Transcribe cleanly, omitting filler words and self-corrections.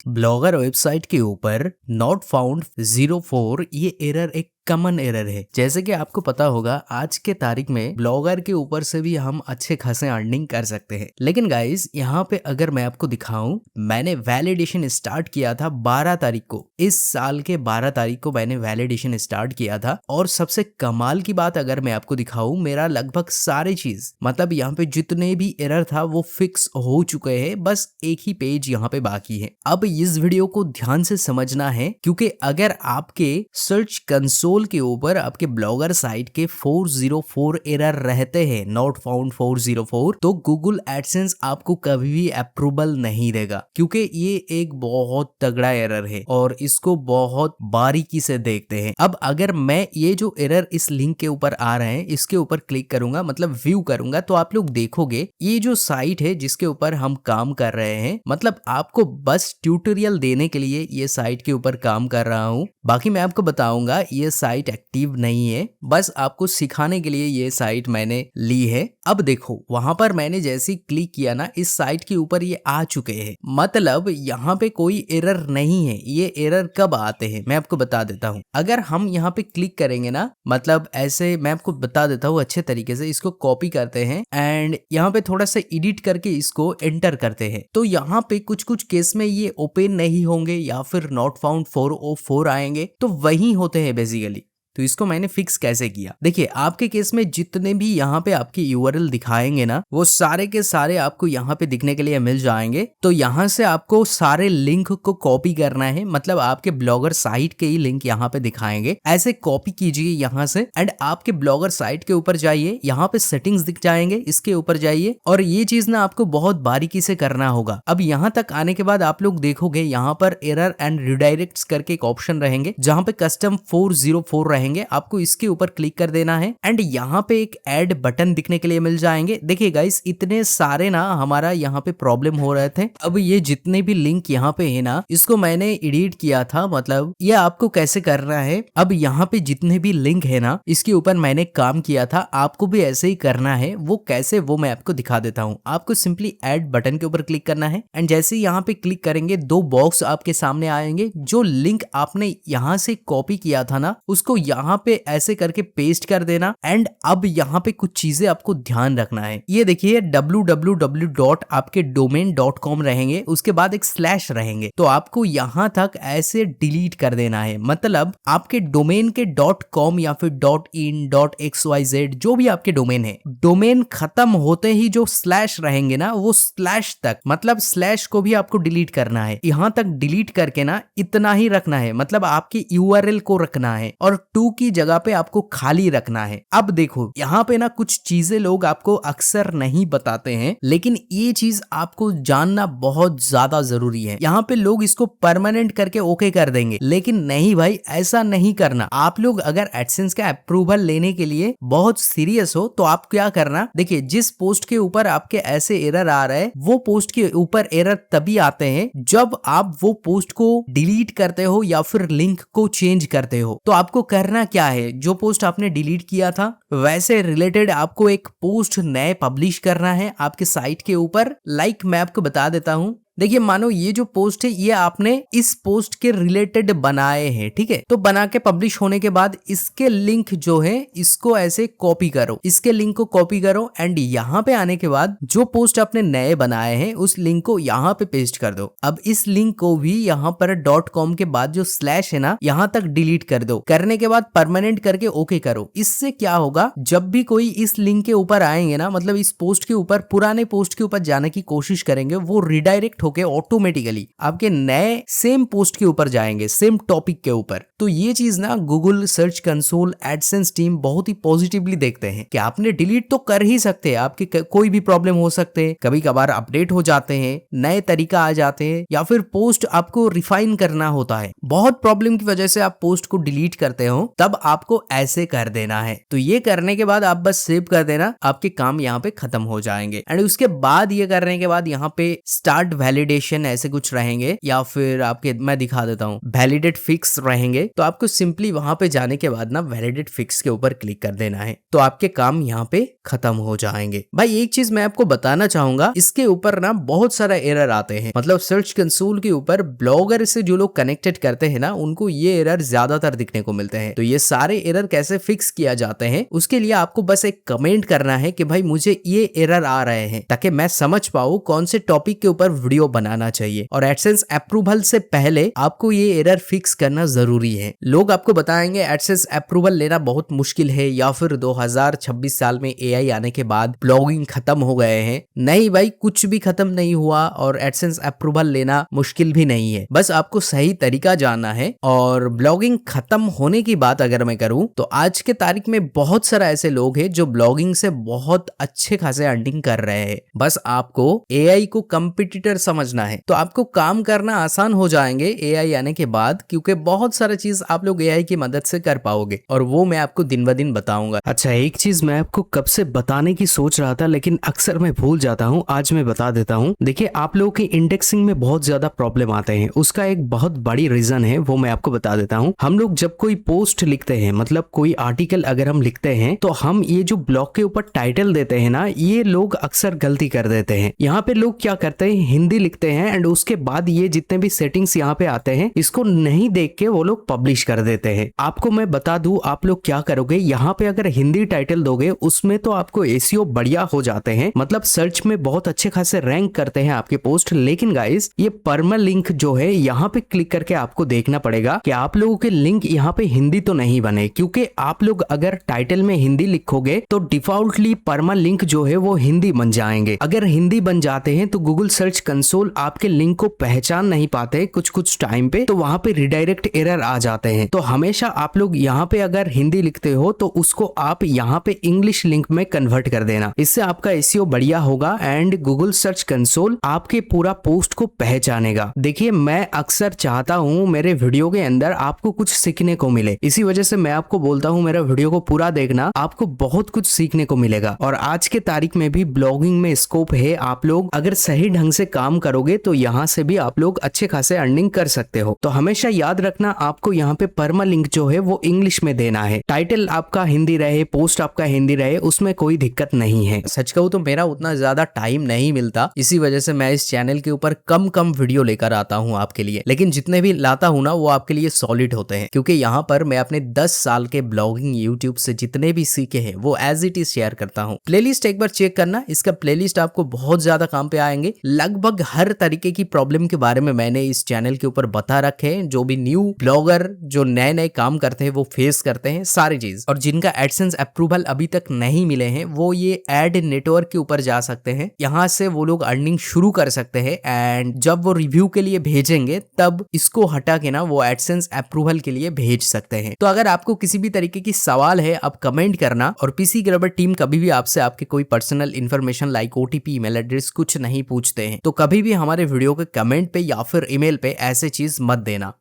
Blogger website के ऊपर not found 04 ये एरर एक कॉमन एरर है। जैसे कि आपको पता होगा आज के तारीख में ब्लॉगर के ऊपर से भी हम अच्छे खासे अर्निंग कर सकते हैं। लेकिन गाइस यहाँ पे अगर मैं आपको दिखाऊं, मैंने वैलिडेशन स्टार्ट किया था 12 तारीख को, इस साल के 12 तारीख को मैंने वैलिडेशन स्टार्ट किया था। और सबसे कमाल की बात अगर मैं आपको दिखाऊं, मेरा लगभग सारे चीज मतलब यहाँ पे जितने भी एरर था वो फिक्स हो चुके हैं, बस एक ही पेज यहाँ पे बाकी है। अब इस वीडियो को ध्यान से समझना है, क्योंकि अगर आपके सर्च कंसोल के ऊपर आपके ब्लॉगर साइट के 404 एरर रहते हैं, नॉट फाउंड 404, तो गूगल एडसेंस आपको कभी भी अप्रूवल नहीं देगा, क्योंकि ये एक बहुत तगड़ा एरर है और इसको बहुत बारीकी से देखते हैं। अब अगर मैं ये जो एरर इस लिंक के ऊपर आ रहे हैं इसके ऊपर क्लिक करूंगा, मतलब व्यू करूंगा, तो आप लोग देखोगे ये जो साइट है जिसके ऊपर हम काम कर रहे हैं, मतलब आपको बस ट्यूटोरियल देने के लिए ये साइट के ऊपर काम कर रहा हूं। बाकी मैं आपको बताऊंगा ये साइट एक्टिव नहीं है, बस आपको सिखाने के लिए ये साइट मैंने ली है। अब देखो वहां पर मैंने जैसे क्लिक किया ना, इस साइट के ऊपर ये आ चुके हैं, मतलब यहाँ पे कोई एरर नहीं है। ये एरर कब आते हैं मैं आपको बता देता हूँ। अगर हम यहाँ पे क्लिक करेंगे ना, मतलब ऐसे मैं आपको बता देता हूँ अच्छे तरीके से। इसको कॉपी करते हैं एंड यहाँ पे थोड़ा सा एडिट करके इसको एंटर करते हैं, तो यहाँ पे कुछ कुछ केस में ये ओपन नहीं होंगे या फिर नॉट फाउंड 404 आएंगे, तो वही होते हैं बेसिकली। तो इसको मैंने फिक्स कैसे किया, देखिए आपके केस में जितने भी यहाँ पे आपके यूआरएल दिखाएंगे ना, वो सारे के सारे आपको यहाँ पे दिखने के लिए मिल जाएंगे। तो यहाँ से आपको सारे लिंक को कॉपी करना है, मतलब आपके ब्लॉगर साइट के ही लिंक यहाँ पे दिखाएंगे। ऐसे कॉपी कीजिए यहाँ से एंड आपके ब्लॉगर साइट के ऊपर जाइए, यहाँ पे सेटिंग्स दिख जाएंगे, इसके ऊपर जाइए और ये चीज ना आपको बहुत बारीकी से करना होगा। अब यहाँ तक आने के बाद आप लोग देखोगे यहाँ पर एरर एंड रिडायरेक्ट्स करके एक ऑप्शन रहेंगे, जहाँ पे कस्टम 404 रहेंगे। आपको इसके ऊपर क्लिक कर देना है एंड यहाँ पे एक ऐड बटन दिखने के लिए मिल जाएंगे। देखिए गाइस इतने सारे ना हमारा यहाँ पे प्रॉब्लम हो रहे थे। अब ये जितने भी लिंक यहाँ पे है ना, इसको मैंने एडिट किया था, मतलब ये आपको कैसे करना है। अब यहाँ पे जितने भी लिंक है ना, इसके ऊपर मैंने काम किया था, आपको भी ऐसे ही करना है। वो कैसे वो मैं आपको दिखा देता हूँ। आपको सिंपली ऐड बटन के ऊपर क्लिक करना है एंड जैसे ही यहाँ पे क्लिक करेंगे, दो बॉक्स आपके सामने आएंगे। जो लिंक आपने यहाँ से कॉपी किया था ना, उसको यहाँ पे ऐसे करके पेस्ट कर देना एंड अब यहाँ पे कुछ चीजें आपको ध्यान रखना है। ये देखिए www. आपके domain.com रहेंगे, उसके बाद एक स्लैश रहेंगे, तो आपको यहाँ तक ऐसे डिलीट कर देना है। मतलब आपके डोमेन के .com या फिर .in .xyz जो भी आपके डोमेन है, डोमेन खत्म होते ही जो स्लैश रहेंगे ना, वो स्लैश तक, मतलब स्लैश को भी आपको डिलीट करना है। यहाँ तक डिलीट करके ना इतना ही रखना है, मतलब आपके यूआरएल को रखना है और टू की जगह पे आपको खाली रखना है। अब देखो यहाँ पे ना कुछ चीजें लोग आपको अक्सर नहीं बताते हैं, लेकिन ये चीज आपको जानना बहुत ज्यादा जरूरी है। यहाँ पे लोग इसको परमानेंट करके ओके कर देंगे, लेकिन नहीं भाई, ऐसा नहीं करना। आप लोग अगर एडसेंस का अप्रूवल लेने के लिए बहुत सीरियस हो तो आप क्या करना, देखिए जिस पोस्ट के ऊपर आपके ऐसे एरर आ रहे हैं, वो पोस्ट के ऊपर एरर तभी आते हैं जब आप वो पोस्ट को डिलीट करते हो या फिर लिंक को चेंज करते हो। तो आपको करना क्या है, जो पोस्ट आपने डिलीट किया था वैसे रिलेटेड आपको एक पोस्ट नए पब्लिश करना है आपके साइट के ऊपर। लाइक मैं आपको बता देता हूं, देखिए मानो ये जो पोस्ट है ये आपने इस पोस्ट के रिलेटेड बनाए हैं, ठीक है। तो बना के पब्लिश होने के बाद इसके लिंक जो है इसको ऐसे कॉपी करो, इसके लिंक को कॉपी करो एंड यहाँ पे आने के बाद जो पोस्ट आपने नए बनाए हैं उस लिंक को यहाँ पे पेस्ट कर दो। अब इस लिंक को भी यहाँ पर .com के बाद जो स्लैश है ना, यहाँ तक डिलीट कर दो। करने के बाद परमानेंट करके ओके करो। इससे क्या होगा, जब भी कोई इस लिंक के ऊपर आएंगे ना, मतलब इस पोस्ट के ऊपर, पुराने पोस्ट के ऊपर जाने की कोशिश करेंगे, वो रिडायरेक्ट होके ऑटोमेटिकली आपके नए सेम पोस्ट के ऊपर जाएंगे, सेम टॉपिक के ऊपर। तो ये चीज ना Google search console AdSense team बहुत ही पॉजिटिवली देखते हैं कि आपने डिलीट तो कर ही सकते हैं, आपके कोई भी प्रॉब्लम हो सकते हैं, कभी कभार अपडेट हो जाते हैं, नए तरीका आ जाते हैं, या फिर पोस्ट आपको रिफाइन करना होता है, बहुत प्रॉब्लम की वजह से आप पोस्ट को डिलीट करते हो, तब आपको ऐसे कर देना है। तो ये करने के बाद आप बस सेव कर देना, आपके काम यहाँ पे खत्म हो जाएंगे। एंड उसके बाद ये करने के बाद यहाँ पे स्टार्ट वैलिडेशन वैलिडेशन ऐसे कुछ रहेंगे, या फिर आपके मैं दिखा देता हूँ वैलिडेट फिक्स रहेंगे। तो आपको सिंपली वहां पे जाने के बाद ना वैलिडेट फिक्स के ऊपर क्लिक कर देना है, तो आपके काम यहाँ पे खत्म हो जाएंगे। भाई एक चीज मैं आपको बताना चाहूंगा, इसके ऊपर ना बहुत सारा एरर आते हैं, मतलब सर्च कंसोल के ऊपर ब्लॉगर से जो लोग कनेक्टेड करते हैं ना उनको ये एरर ज्यादातर दिखने को मिलते हैं। तो ये सारे एरर कैसे फिक्स किया जाते हैं उसके लिए आपको बस एक कमेंट करना है कि भाई मुझे ये एरर आ रहे हैं, ताकि मैं समझ पाऊं कौन से टॉपिक के ऊपर वीडियो बनाना चाहिए। और एडसेंस अप्रूवल से पहले आपको ये एरर फिक्स करना जरूरी है। लोग आपको बताएंगे एडसेंस अप्रूवल लेना बहुत मुश्किल है, या फिर 2026 साल में एआई आने के बाद ब्लॉगिंग खत्म हो गए हैं। नहीं भाई, कुछ भी खत्म नहीं हुआ और एडसेंस अप्रूवल लेना मुश्किल भी नहीं है, बस आपको सही तरीका जानना है। और ब्लॉगिंग खत्म होने की बात अगर मैं करूं तो आज के तारीख में बहुत सारा ऐसे लोग हैं जो ब्लॉगिंग से बहुत अच्छे खासे अर्निंग कर रहे हैं। बस आपको एआई को कंपटीटर समझना है, तो आपको काम करना आसान हो जाएंगे एआई आने के बाद, क्योंकि बहुत सारा चीज आप लोग एआई की मदद से कर पाओगे, और वो मैं आपको दिन ब दिन बताऊंगा। अच्छा, एक चीज मैं आपको कब से बताने की सोच रहा था लेकिन अक्सर मैं भूल जाता हूँ, आज मैं बता देता हूँ। देखिए, आप लोगों के इंडेक्सिंग में बहुत ज्यादा प्रॉब्लम आते हैं, उसका एक बहुत बड़ी रीजन है, वो मैं आपको बता देता हूँ। हम लोग जब कोई पोस्ट लिखते हैं, मतलब कोई आर्टिकल अगर हम लिखते हैं, तो हम ये जो ब्लॉग के ऊपर टाइटल देते हैं ना, ये लोग अक्सर गलती कर देते हैं। यहाँ पे लोग क्या करते हैं, हिंदी लिखते हैं एंड उसके बाद ये जितने भी सेटिंग्स यहाँ पे आते हैं इसको नहीं देख के वो लोग पब्लिश कर देते हैं। आपको मैं बता दूं, आप लोग क्या करोगे, यहाँ पे अगर हिंदी टाइटल दोगे उसमें तो आपको एसईओ बढ़िया हो जाते हैं, मतलब सर्च में बहुत अच्छे खासे रैंक करते हैं आपके पोस्ट। लेकिन गाइस, ये पर्मा लिंक जो है यहाँ पे क्लिक करके आपको देखना पड़ेगा कि आप लोगों के लिंक यहाँ पे हिंदी तो नहीं बने, क्योंकि आप लोग अगर टाइटल में हिंदी लिखोगे तो डिफॉल्टली पर्मा लिंक जो है वो हिंदी बन जाएंगे। अगर हिंदी बन जाते हैं तो गूगल सर्च कंसोल आपके लिंक को पहचान नहीं पाते कुछ टाइम पे, तो वहां पे रिडायरेक्ट एरर आ जाते हैं। तो हमेशा आप लोग यहाँ पे अगर हिंदी लिखते हो तो उसको आप यहाँ पे इंग्लिश लिंक में कन्वर्ट कर देना, इससे आपका एसईओ बढ़िया होगा एंड गूगल सर्च कंसोल आपके पूरा पोस्ट को पहचानेगा। देखिए, मैं अक्सर चाहता हूँ मेरे वीडियो के अंदर आपको कुछ सीखने को मिले, इसी वजह से मैं आपको बोलता हूँ मेरा वीडियो को पूरा देखना, आपको बहुत कुछ सीखने को मिलेगा। और आज के तारीख में भी ब्लॉगिंग में स्कोप है, आप लोग अगर सही ढंग से काम करोगे तो यहाँ से भी आप लोग अच्छे खासे अर्निंग कर सकते हो। तो हमेशा याद रखना, आपको यहाँ पे पर्मा लिंक जो है वो इंग्लिश में देना है, टाइटल आपका हिंदी रहे, पोस्ट आपका हिंदी रहे, उसमें कोई दिक्कत नहीं है। सच कहूँ तो मेरा उतना ज्यादा टाइम नहीं मिलता, इसी वजह से मैं इस चैनल के ऊपर कम वीडियो लेकर आता हूँ आपके लिए, लेकिन जितने भी लाता हूँ ना वो आपके लिए सॉलिड होते हैं, क्योंकि यहाँ पर मैं अपने 10 साल के ब्लॉगिंग यूट्यूब से जितने भी सीखे हैं वो एज इट इज शेयर करता हूँ। प्लेलिस्ट एक बार चेक करना, इसका प्लेलिस्ट आपको बहुत ज्यादा काम पे आएंगे। लगभग हर तरीके की प्रॉब्लम के बारे में मैंने इस चैनल के ऊपर बता रखे हैं, जो भी न्यू ब्लॉगर जो नए काम करते हैं वो फेस करते हैं सारी चीज। और जिनका एडसेंस अप्रूवल अभी तक नहीं मिले हैं वो ये एड नेटवर्क के ऊपर जा सकते हैं, यहाँ से वो लोग अर्निंग शुरू कर सकते हैं। एंड जब वो रिव्यू के लिए भेजेंगे तब इसको हटा के ना वो एडसेंस अप्रूवल के लिए भेज सकते हैं। तो अगर आपको किसी भी तरीके की सवाल है आप कमेंट करना, और पीसी ग्रबर टीम कभी भी आपसे आपके कोई personal information like OTP, email address कुछ नहीं पूछते हैं, तो कभी भी हमारे वीडियो के कमेंट पे या फिर ईमेल पे ऐसे चीज मत देना।